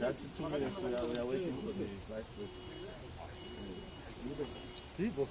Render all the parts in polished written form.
That's 2 minutes. We are waiting for the vice president. People.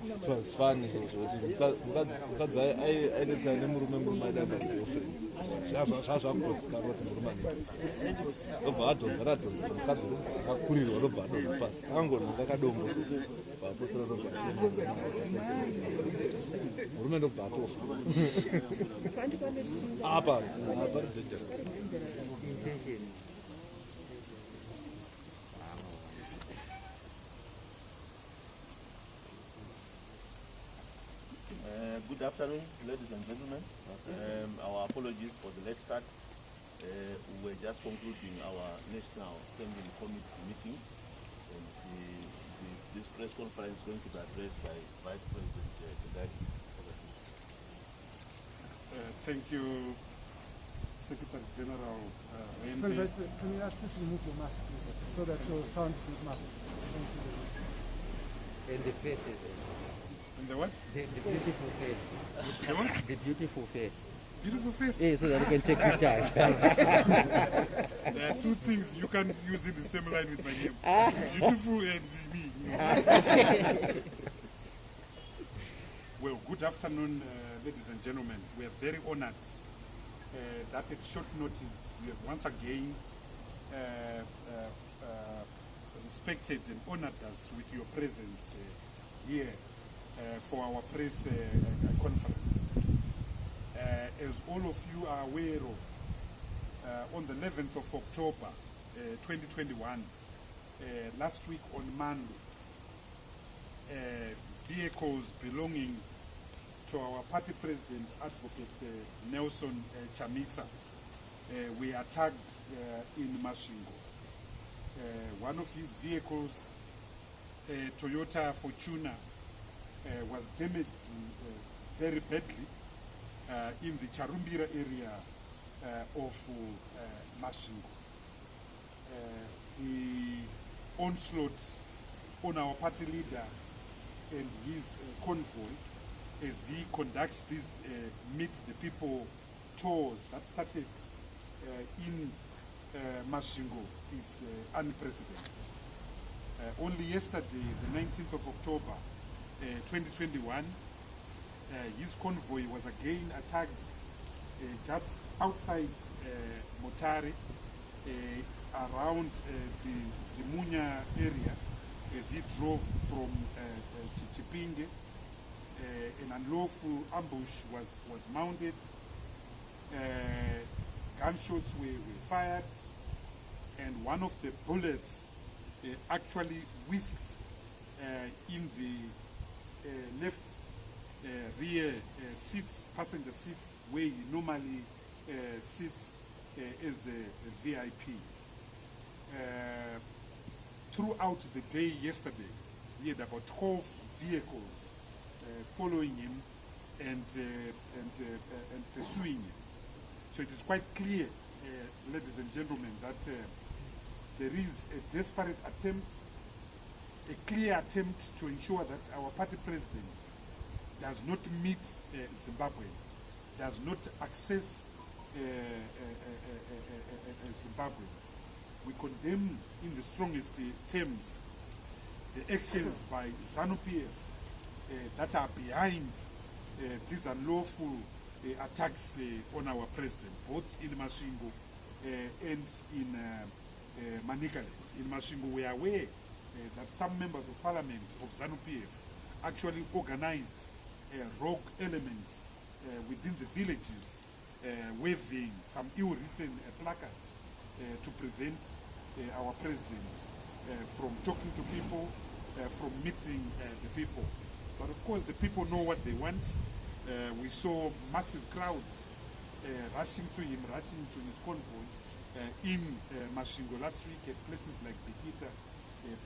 It was funny. Good afternoon, ladies and gentlemen. Our apologies for the late start. We were just concluding our National Standing Committee meeting, and this press conference is going to be addressed by Vice President Kadadi. Thank you, Secretary General. Sorry, Vice President, can we ask you to remove your mask, please, so that your sound is not muffled? Thank you. And the faces. And the what? The beautiful face. The what? The beautiful face. Beautiful face? Yeah, so that you can take pictures. There are two things you can use in the same line with my name. Beautiful and me. Well, good afternoon, ladies and gentlemen. We are very honored that at short notice we have once again respected and honored us with your presence here for our press conference. As all of you are aware of, on the 11th of October 2021, last week on Monday, vehicles belonging to our party president, Advocate Nelson Chamisa. We attacked in Masvingo. One of his vehicles, Toyota Fortuner, was damaged very badly in the Charumbira area of Masvingo. The onslaught on our party leader and his convoy as he conducts this Meet the People tours that started in Masvingo is unprecedented. Only yesterday, the 19th of October 2021, his convoy was again attacked just outside Mutare, around the Zimunya area, as he drove from Chipinge. An unlawful ambush was mounted. Gunshots were fired, and one of the bullets actually whisked in the left rear seat, passenger seat, where he normally sits as a VIP. Throughout the day yesterday, we had about 12 vehicles following him and pursuing him. So it is quite clear, ladies and gentlemen, that there is a desperate attempt, a clear attempt to ensure that our party president does not meet Zimbabweans, does not access Zimbabweans. We condemn in the strongest terms the actions by ZANU-PF that are behind these unlawful attacks on our president, both in Masvingo and in Manicaland. In Masvingo, we are aware that some members of parliament of ZANU-PF actually organized rogue elements within the villages, waving some ill-written placards to prevent our president from talking to people, from meeting the people. But of course, the people know what they want. We saw massive crowds rushing to him, rushing to his convoy in Masvingo last week at places like Bikita,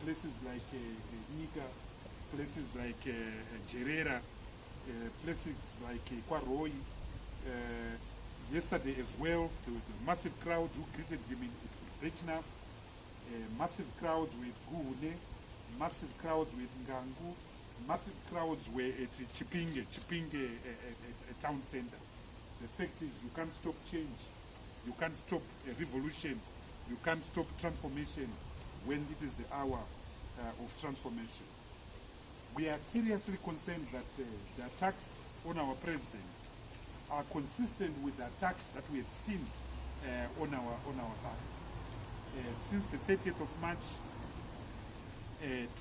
places like Nika, places like Jerera, places like Kwaroi. Yesterday as well, there were massive crowds who greeted him in Brechnaf, massive crowds with Guhune, massive crowds with Ngangu, massive crowds were at Chipinge a town center. The fact is, you can't stop change, you can't stop a revolution, you can't stop transformation when it is the hour of transformation. We are seriously concerned that the attacks on our president are consistent with the attacks that we have seen on our party. Since the 30th of March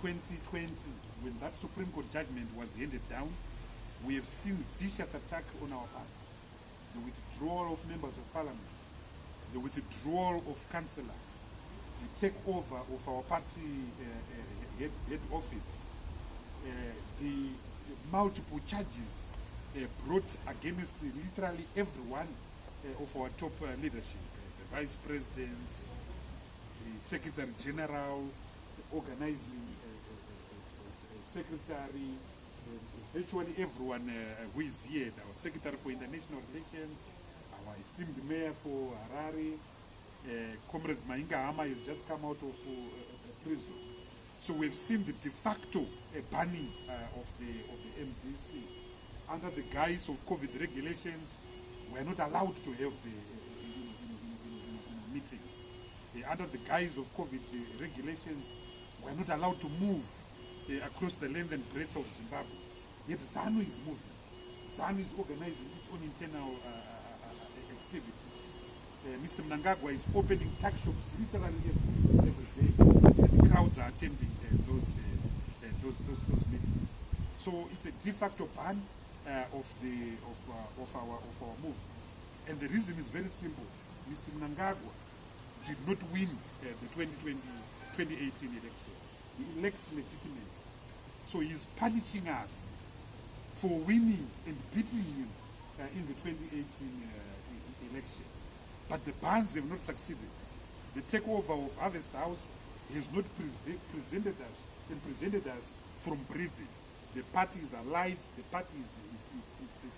2020, when that Supreme Court judgment was handed down, we have seen vicious attack on our party. The withdrawal of members of parliament, the withdrawal of councillors, the takeover of our party head office, the multiple charges brought against literally everyone of our top leadership, the vice presidents, the secretary general, the organizing secretary, virtually everyone who is here, our secretary for international relations, our esteemed mayor for Harare, Comrade Mainga Hama has just come out of prison. So we've seen the de facto banning of the MDC. Under the guise of COVID regulations, we are not allowed to have meetings. Under the guise of COVID regulations, we are not allowed to move across the length and breadth of Zimbabwe. Yet ZANU is moving. ZANU is organizing its own internal activity. Mr. Mnangagwa is opening tax shops literally every day. And the crowds are attending those meetings. So it's a de facto ban of our movement. And the reason is very simple. Mr. Mnangagwa did not win the 2018 election. He lacks legitimacy. So he is punishing us for winning and beating him in the 2018 election. But the bans have not succeeded. The takeover of Harvest House has not prevented us from breathing. The party is alive, the party is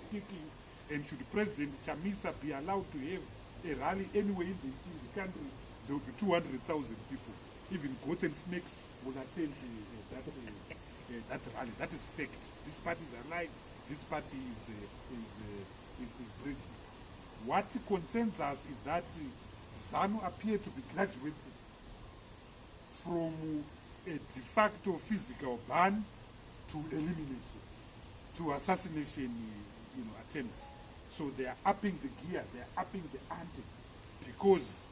speaking, and should President Chamisa be allowed to have a rally anywhere in the country, there will be 200,000 people. Even goats and snakes will attend that rally. That is fact. This party is alive, this party is breathing. What concerns us is that ZANU appear to be graduating from a de facto physical ban to elimination, to assassination attempts. So they are upping the gear, they are upping the ante, because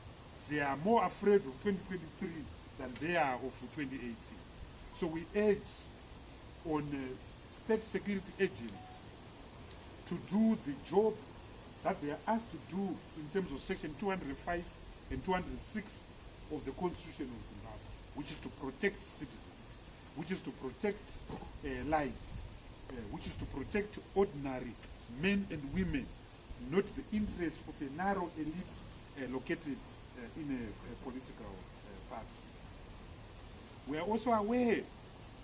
they are more afraid of 2023 than they are of 2018. So we urge on state security agents to do the job that they are asked to do in terms of Section 205 and 206 of the Constitution of Zimbabwe, which is to protect citizens, which is to protect lives, which is to protect ordinary men and women, not the interests of a narrow elite located in a political party. We are also aware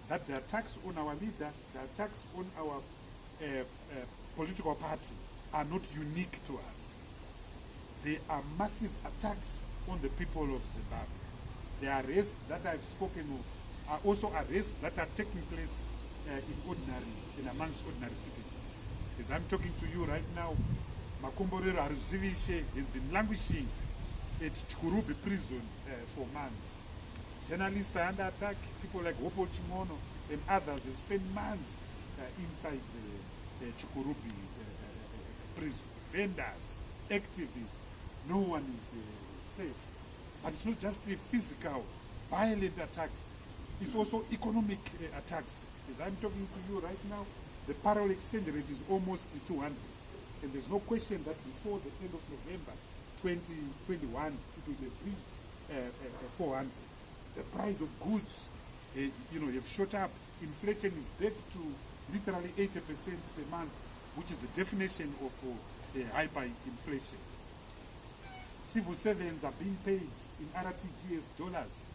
that the attacks on our leader, the attacks on our political party are not unique to us. They are massive attacks on the people of Zimbabwe. The arrests that I've spoken of are also arrests that are taking place in amongst ordinary citizens. As I'm talking to you right now, Makomborero Haruzivishe has been languishing at Chikurubi prison for months. Journalists are under attack. People like Wopo Chimono and others have spent months inside the Chikurubi prison. Vendors, activists, no one is safe. But it's not just the physical, violent attacks. It's also economic attacks. As I'm talking to you right now, the parallel exchange rate is almost 200. And there's no question that before the end of November 2021, it will have reached 400. The price of goods, have shot up. Inflation is back to literally 80% per month, which is the definition of hyperinflation. Civil servants are being paid in RTGS dollars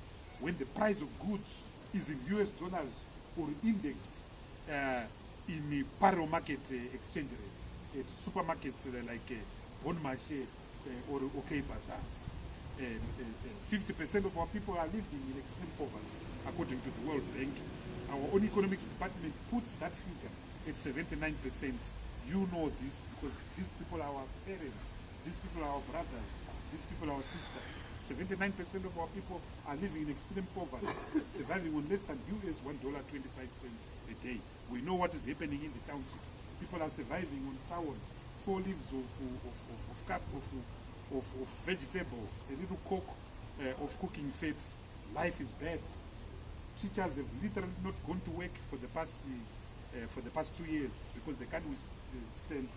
when the price of goods is in US dollars or indexed in the parallel market exchange rate at supermarkets like Bon Marché or OK Bazaars. 50% of our people are living in extreme poverty, according to the World Bank. Our own economics department puts that figure at 79%. You know this because these people are our parents, these people are our brothers, these people are our sisters. 79% of our people are living in extreme poverty, surviving on less than $1.25 a day. We know what is happening in the townships. People are surviving on town, 4 leaves of vegetable, a little coke of cooking fat. Life is bad. Teachers have literally not gone to work for the past 2 years because they can't withstand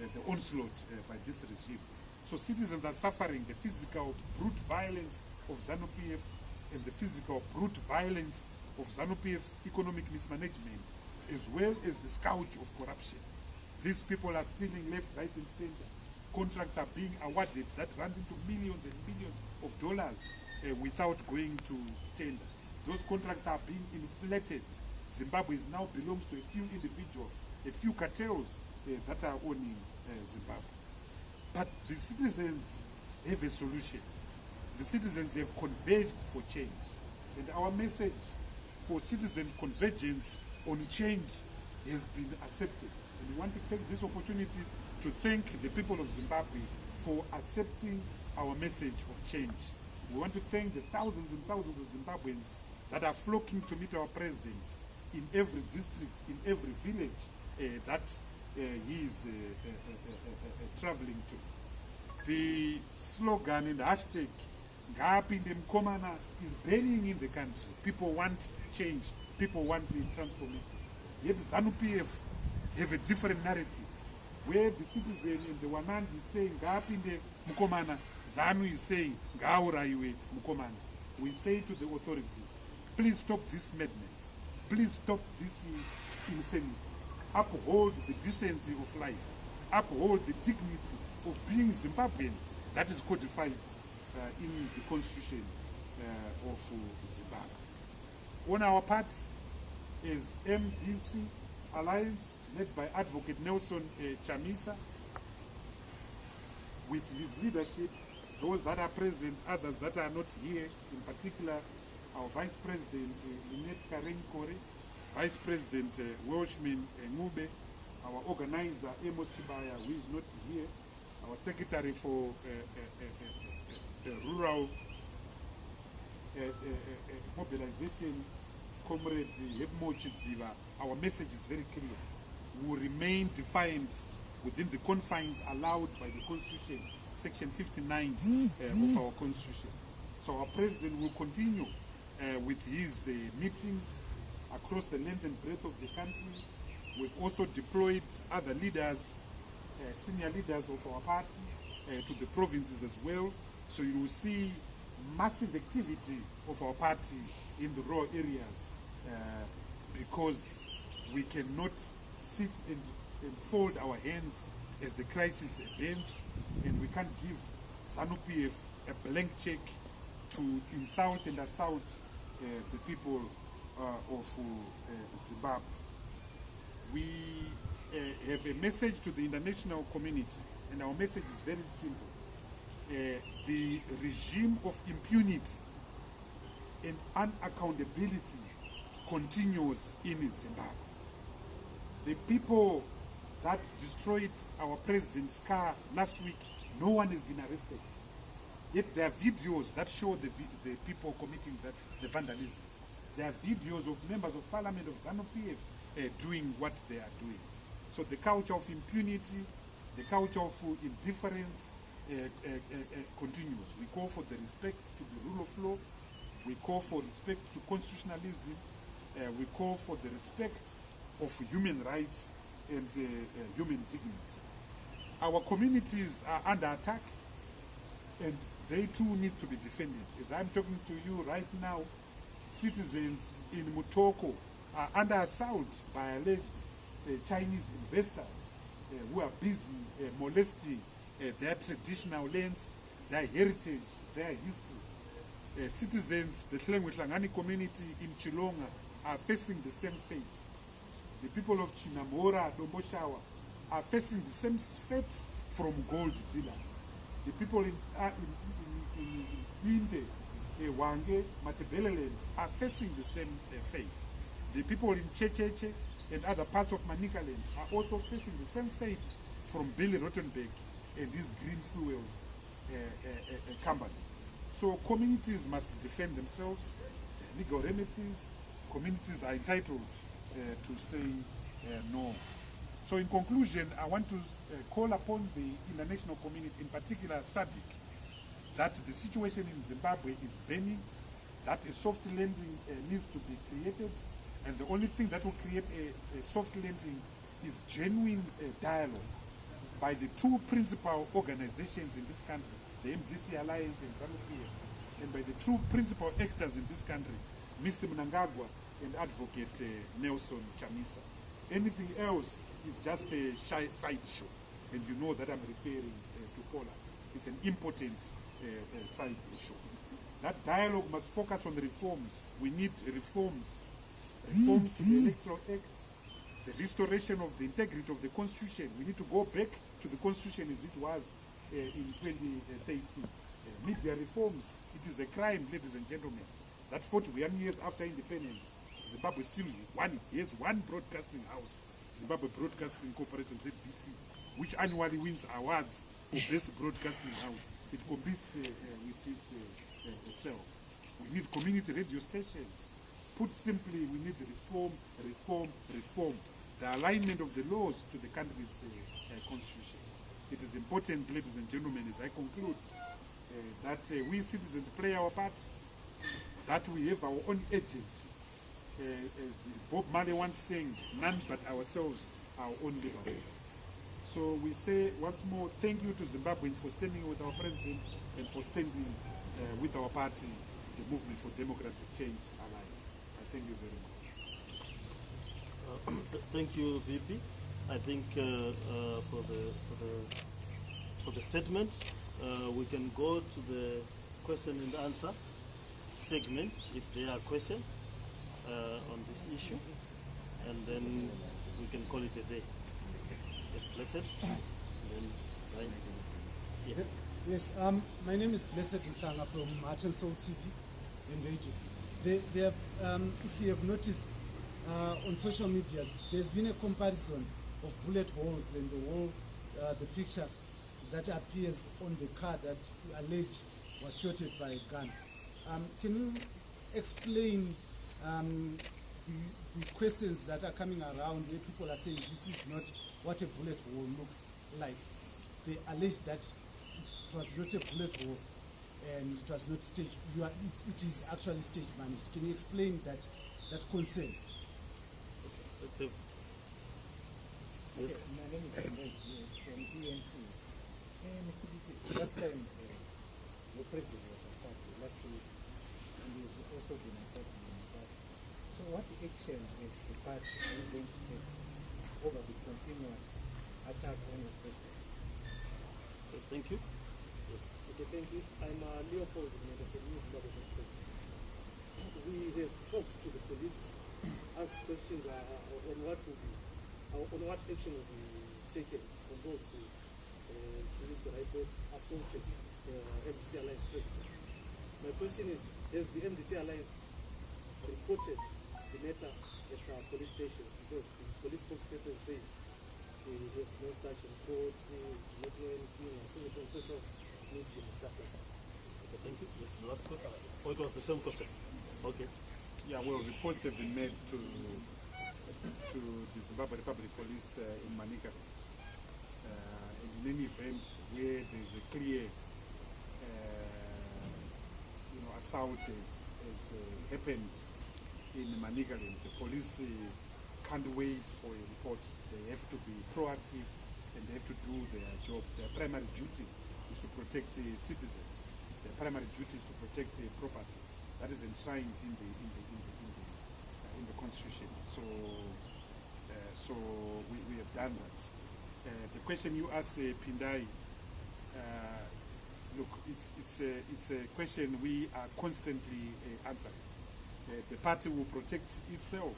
the onslaught by this regime. So citizens are suffering the physical brute violence of ZANU-PF and the physical brute violence of ZANU-PF's economic mismanagement, as well as the scourge of corruption. These people are stealing left, right, and center. Contracts are being awarded that runs into millions and millions of dollars without going to tender. Those contracts are being inflated. Zimbabwe now belongs to a few individuals, a few cartels that are owning Zimbabwe. But the citizens have a solution. The citizens have converged for change. And our message for citizen convergence on change has been accepted. And we want to take this opportunity to thank the people of Zimbabwe for accepting our message of change. We want to thank the thousands and thousands of Zimbabweans that are flocking to meet our president in every district, in every village that he is traveling to. The slogan and the hashtag Ngapinde Mkomana is burning in the country. People want change. People want the transformation. Yet ZANU-PF have a different narrative, where the citizen in the Wanand is saying Ngapinde Mkomana, ZANU is saying Ngauraiwe Mkomana. We say to the authorities, please stop this madness. please stop this insanity. Uphold the decency of life. Uphold the dignity of being Zimbabwean. That is codified in the constitution of Zimbabwe. On our part, is MDC Alliance, led by Advocate Nelson Chamisa, with his leadership, those that are present, others that are not here, in particular our Vice President Lynette Karen Kore, Vice President Welshman Ngube, our organizer Amos Chibaya, who is not here, our Secretary for Rural Mobilization, Comrade Hebmo Chidziva. Our message is very clear. We will remain defiant within the confines allowed by the Constitution, Section 59 of our Constitution. So our President will continue with his meetings across the length and breadth of the country. We've also deployed other leaders, senior leaders of our party to the provinces as well. So you will see massive activity of our party in the rural areas because we cannot sit and fold our hands as the crisis ends, and we can't give ZANU-PF a blank check to insult and assault the people of Zimbabwe. We have a message to the international community, and our message is very simple. The regime of impunity and unaccountability continues in Zimbabwe. The people that destroyed our president's car last week, no one has been arrested. Yet there are videos that show the people committing the vandalism. There are videos of members of parliament of ZANU-PF doing what they are doing. So the culture of impunity, the culture of indifference continues. We call for the respect to the rule of law. We call for respect to constitutionalism. We call for the respect of human rights and human dignity. Our communities are under attack, and they too need to be defended. As I'm talking to you right now, citizens in Mutoko are under assault by alleged Chinese investors who are busy molesting their traditional lands, their heritage, their history. Citizens, the Tlengwe-Tlangani community in Chilonga, are facing the same fate. The people of Chinamora, Domboshawa, are facing the same fate from gold dealers. The people in Inde, Wange, Matebeleland are facing the same fate. The people in Checheche and other parts of Manicaland are also facing the same fate from Billy Rottenberg and his green fuels company. So communities must defend themselves, legal remedies. Communities are entitled to say no. So in conclusion, I want to call upon the international community, in particular SADC, that the situation in Zimbabwe is burning, that a soft landing needs to be created, and the only thing that will create a soft landing is genuine dialogue by the two principal organizations in this country, the MDC Alliance and ZANU-PF, and by the two principal actors in this country, Mr. Mnangagwa and Advocate Nelson Chamisa. Anything else is just a side show, and you know that I'm referring to Poland. It's an important side show. That dialogue must focus on reforms. We need reforms to the Electoral Act, the restoration of the integrity of the Constitution. We need to go back to the Constitution as it was in 2013. Media reforms. It is a crime, ladies and gentlemen, that 41 years after independence, Zimbabwe still has one broadcasting house, Zimbabwe Broadcasting Corporation, ZBC, which annually wins awards for best broadcasting house. It competes with itself. We need community radio stations. Put simply, we need reform. The alignment of the laws to the country's constitution. It is important, ladies and gentlemen, as I conclude, that we citizens play our part, that we have our own agency. As Bob Marley once sang, none but ourselves are our own liberators. So we say once more, thank you to Zimbabweans for standing with our president and for standing with our party, the Movement for Democratic Change Alliance. I thank you very much. Thank you, VP. I think for the statement, we can go to the question and answer segment if there are questions on this issue, and then we can call it a day. Yes, Blessed. Yeah. Yes, my name is Blessed Mhlanga from March and Soul TV and radio. They have, if you have noticed on social media, there's been a comparison of bullet holes in the wall, the picture that appears on the car that you allege was shot at by a gun. Can you explain the questions that are coming around where people are saying this is not what a bullet hole looks like? They allege that it was not a bullet hole and it was not staged. It is actually stage managed. Can you explain that concern? Let's have. Yes. Okay, my name is Ahmed from ENC. Mr. BP, last time your president was attacked last week, and he's also been attacked in the past. So what action is the party going to take over the continuous attack on your president? Okay, thank you. Yes. Okay, thank you. I'm Leopold from News Zimbabwe Newspaper. We have talked to the police, asked questions on what action will be taken on those who use the right word, assaulted the MDC Alliance president. My question is, has the MDC Alliance reported the matter at police stations? Because the police spokesperson says there has no such report, not know anything, etc. Meeting and stuff like that. Okay, thank you. Yes, last question. Oh, it was the same question. Okay. Yeah, well, reports have been made to the Zimbabwe Republic Police in Manika. In any event where there's a clear assault has happened in Manicaland, the police can't wait for a report. They have to be proactive and they have to do their job. Their primary duty is to protect citizens. Their primary duty is to protect property. That is enshrined in the Constitution. So we have done that. The question you asked, Pindai, look, it's a question we are constantly answering. The party will protect itself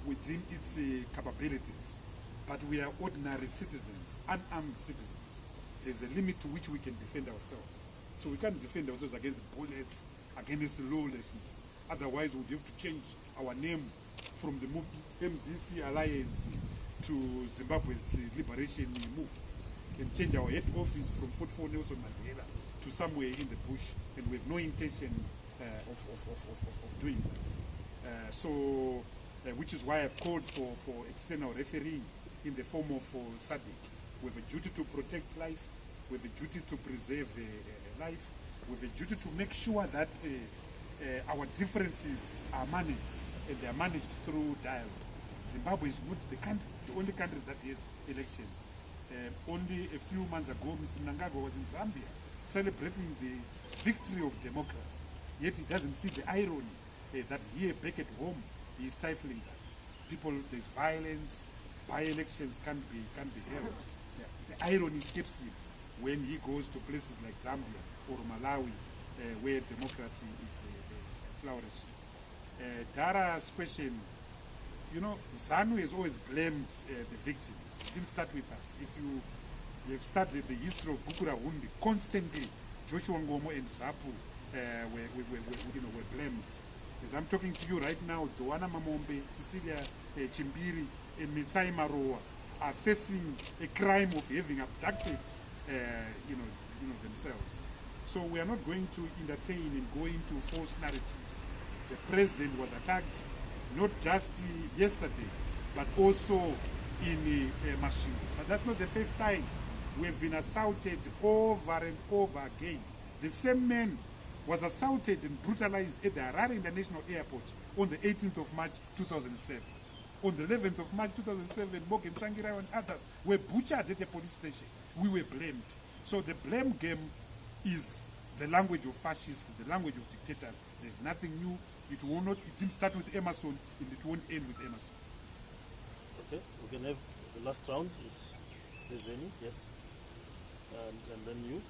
within its capabilities, but we are ordinary citizens, unarmed citizens. There's a limit to which we can defend ourselves. So we can't defend ourselves against bullets, against lawlessness. Otherwise, we'd have to change our name from the MDC Alliance to Zimbabwe's Liberation Move and change our head office from 44 Nelson Mandela to somewhere in the bush, and we have no intention of doing that. Which is why I've called for external refereeing in the form of SADC. We have a duty to protect life, we have a duty to preserve life, we have a duty to make sure that our differences are managed, and they are managed through dialogue. Zimbabwe is not the only country that has elections. Only a few months ago, Mr. Mnangagwa was in Zambia celebrating the victory of democracy. Yet he doesn't see the irony that here back at home he is stifling that. People, there's violence, by-elections can't be held. The irony escapes him when he goes to places like Zambia or Malawi where democracy is flourishing. Dara's question, ZANU has always blamed the victims. It didn't start with us. If you have studied the history of Gukurahundi, constantly Joshua Ngomo and Zapu were blamed. As I'm talking to you right now, Joanna Mamombe, Cecilia Chimbiri, and Mitsai Maroa are facing a crime of having abducted themselves. So we are not going to entertain and go into false narratives. The president was attacked not just yesterday, but also in Masvingo. But that's not the first time. We have been assaulted over and over again. The same man was assaulted and brutalized at the Harare International Airport on the 18th of March 2007. On the 11th of March 2007, Morgan Tsvangirai and others were butchered at a police station. We were blamed. So the blame game is the language of fascists, the language of dictators. There's nothing new. It will not. It didn't start with Emerson, and it won't end with Emerson. Okay, we can have the last round if there's any. Yes. And then you.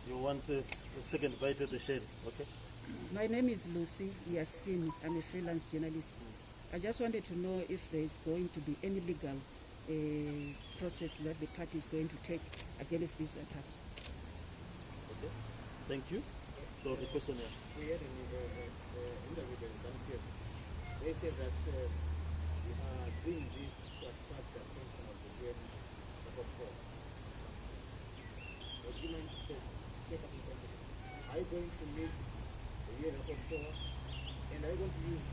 You want a second bite at the shade, okay? My name is Lucy Yassini. I'm a freelance journalist. I just wanted to know if there is going to be any legal process that the party is going to take against these attacks. Okay, thank you. There was a question here. We had an interview with ZANU-PF. They said that we are doing this to attract the attention of the UN rapporteur. Would you mind to take up in context? Are you going to meet the UN rapporteur, and are you going to use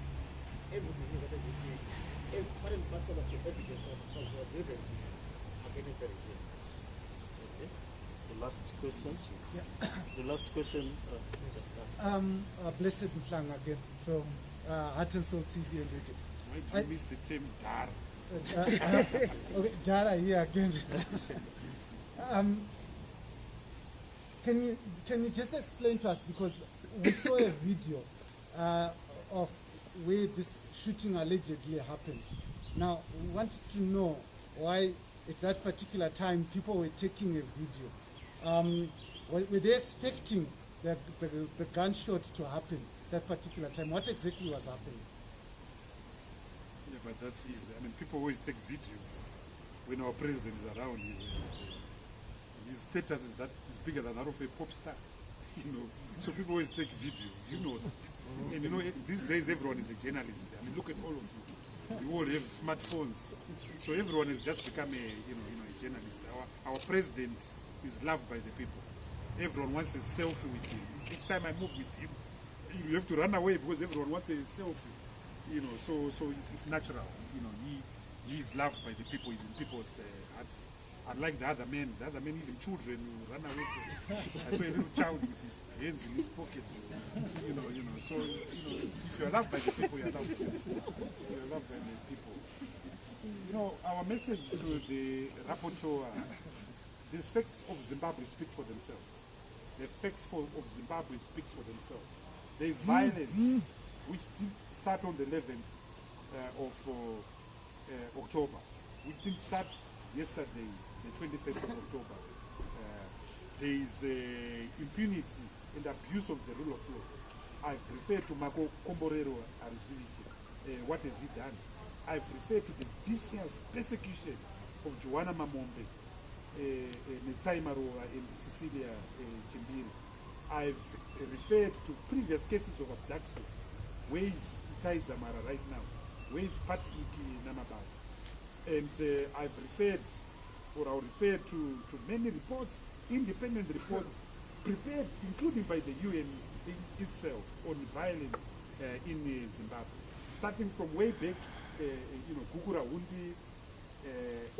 everything that you see as part and parcel of the evidence of your grievance against the regime? Okay. The last question. The last question. Blessed Mhlanga again from Heart and Soul TV and Radio. Why did you miss the term Dar? Okay, Dara here again. Can you just explain to us, because we saw a video of where this shooting allegedly happened. Now, we wanted to know why at that particular time people were taking a video. Were they expecting the gunshot to happen that particular time? What exactly was happening? Yeah, but that's easy. I mean, people always take videos when our president is around. His status is bigger than that of a pop star, you know. So people always take videos, you know that. And you know, these days everyone is a journalist. I mean, look at all of you. You all have smartphones, so everyone has just become a journalist. Our president is loved by the people. Everyone wants a selfie with him. Each time I move with him, you have to run away because everyone wants a selfie. You know, so it's natural. You know, he is loved by the people. He's in people's hearts. Unlike the other men, even children will run away from him. I saw a little child with his hands in his pocket. You know. So if you're loved by the people, you're loved. You're loved by the people. You know, our message to the rapporteur: the facts of Zimbabwe speak for themselves. The facts of Zimbabwe speak for themselves. There is violence which did start on the 11th of October. We didn't start yesterday, the 21st of October. There is impunity and abuse of the rule of law. I've referred to Mako Komborero Arusivici. What has he done? I've referred to the vicious persecution of Joanna Mamombe, Netsai Maroa, and Cecilia Chimbiri. I've referred to previous cases of abduction. Where is Itai Zamara right now? Where is Patrick Namabad? And I've referred, or I'll refer to many reports, independent reports, prepared, including by the UN itself, on violence in Zimbabwe. Starting from way back, Gugura Hundi,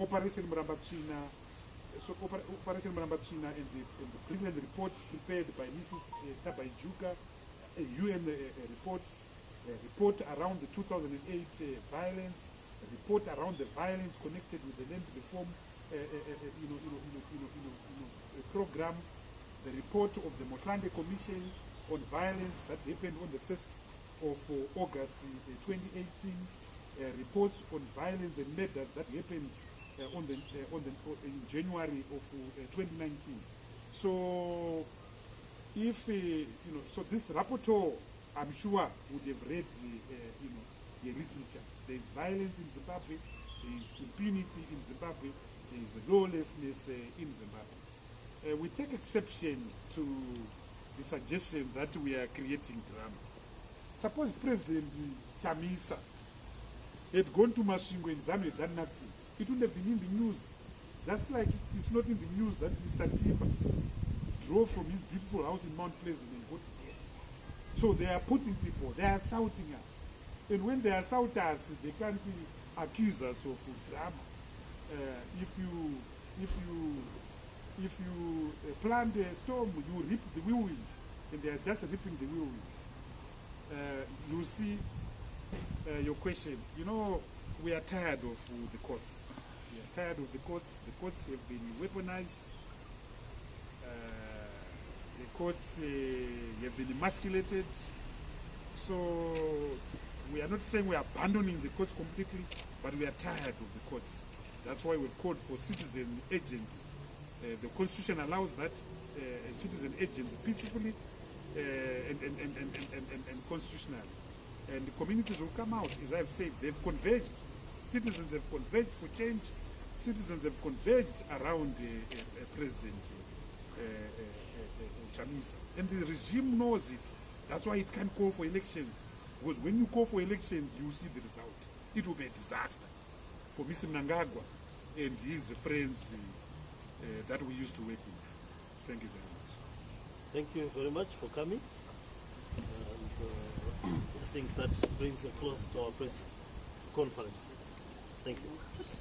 Operation Mrambachina, Operation Mrambachina, and the brilliant report prepared by Mrs. Tabaijuka, a UN report around the 2008 violence, a report around the violence connected with the land reform program, the report of the Motlande Commission on violence that happened on the 1st of August 2018, reports on violence and murders that happened in January of 2019. So, if so this rapporteur, I'm sure, would have read the literature. There is violence in Zimbabwe, there is impunity in Zimbabwe, there is lawlessness in Zimbabwe. We take exception to the suggestion that we are creating drama. Suppose President Chamisa had gone to Masvingo and ZANU had done nothing. It wouldn't have been in the news. That's like it's not in the news that Mr. Tiba drove from his beautiful house in Mount Pleasant and got here. So they are putting people, they are assaulting us. And when they assault us, they can't accuse us of drama. If you plant a storm, you reap the whirlwind, and they are just reaping the whirlwind. You see your question. You know, we are tired of the courts. We are tired of the courts. The courts have been weaponized. The courts have been emasculated. So we are not saying we are abandoning the courts completely, but we are tired of the courts. That's why we've called for citizen agents. The Constitution allows that citizen agents peacefully and constitutionally. And the communities will come out, as I've said, they've converged. Citizens have converged for change. Citizens have converged around President Chamisa. And the regime knows it. That's why it can't call for elections. Because when you call for elections, you will see the result. It will be a disaster for Mr. Mnangagwa and his friends that we used to work with. Thank you very much. Thank you very much for coming. And I think that brings a close to our press conference. Thank you.